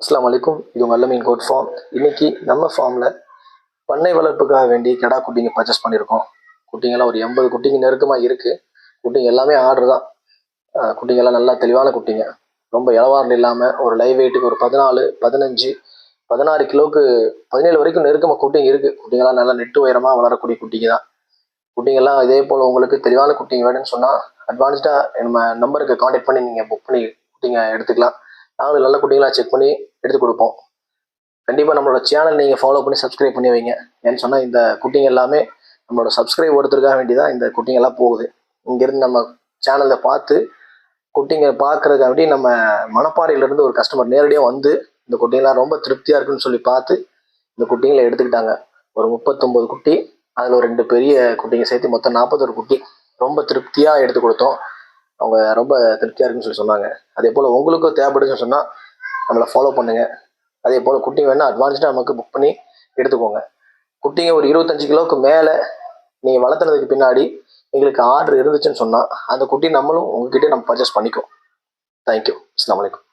அஸ்ஸலாமு அலைக்கும். இது உங்கள் அல்லமீன் கோட் ஃபார்ம். இன்னைக்கு நம்ம ஃபார்மில் பண்ணை வளர்ப்புக்காக வேண்டி கிடா குட்டிங்க பர்ச்சேஸ் பண்ணியிருக்கோம். குட்டிங்கெல்லாம் ஒரு 80 குட்டிங்க நெருக்கமாக இருக்குது. குட்டிங்க எல்லாமே ஆர்டர் தான். குட்டிங்கெல்லாம் நல்லா தெளிவான குட்டிங்க. ரொம்ப இளவாரில் இல்லாமல் ஒரு லைவ் வெயிட்டுக்கு ஒரு 14, 15, 16 கிலோவுக்கு 17 வரைக்கும் நெருக்கமாக குட்டிங்க இருக்குது. குட்டிங்கெல்லாம் நல்லா நெட்டு உயரமாக வளரக்கூடிய குட்டிங்க தான். குட்டிங்கெல்லாம் இதே போல் உங்களுக்கு தெளிவான குட்டிங்க வேணும்னு சொன்னால் அட்வான்ஸ்டாக நம்ம நம்பருக்கு காண்டாக்ட் பண்ணி நீங்கள் புக் பண்ணி குட்டிங்க எடுத்துக்கலாம். நாங்களும் நல்ல குட்டிங்களாக செக் பண்ணி எடுத்து கொடுப்போம். கண்டிப்பாக நம்மளோட சேனல் நீங்கள் ஃபாலோ பண்ணி சப்ஸ்கிரைப் பண்ணி வைங்க. ஏன்னு சொன்னால் இந்த குட்டிங்க எல்லாமே நம்மளோட சப்ஸ்கிரைப் ஒருத்தருக்காக வேண்டி தான் இந்த குட்டிங்கெல்லாம் போகுது. இங்கேருந்து நம்ம சேனலில் பார்த்து குட்டிங்க பார்க்குறதுக்காக வேண்டி நம்ம மணப்பாறையிலேருந்து ஒரு கஸ்டமர் நேரடியாக வந்து இந்த குட்டிங்கெல்லாம் ரொம்ப திருப்தியாக இருக்குன்னு சொல்லி பார்த்து இந்த குட்டிங்களை எடுத்துக்கிட்டாங்க. ஒரு 39 குட்டி, அதில் ஒரு 2 பெரிய குட்டிங்க சேர்த்து மொத்தம் 41 குட்டி ரொம்ப திருப்தியாக எடுத்து கொடுத்தோம். அவங்க ரொம்ப திருப்தியாக இருக்குன்னு சொல்லி சொன்னாங்க. அதே போல் உங்களுக்கும் தேவைப்படுதுன்னு சொன்னால் நம்மளை ஃபாலோ பண்ணுங்கள். அதே போல் குட்டிங்க வேணால் அட்வான்ஸ்டாக நமக்கு புக் பண்ணி எடுத்துக்கோங்க. குட்டிங்க ஒரு 25 கிலோவுக்கு மேலே நீங்கள் வளர்த்துனதுக்கு பின்னாடி எங்களுக்கு ஆர்டர் இருந்துச்சுன்னு சொன்னால் அந்த குட்டி நம்மளும் உங்ககிட்ட நம்ம பர்ச்சேஸ் பண்ணிக்குவோம். தேங்க்யூ. அஸ்ஸலாமு அலைக்கும்.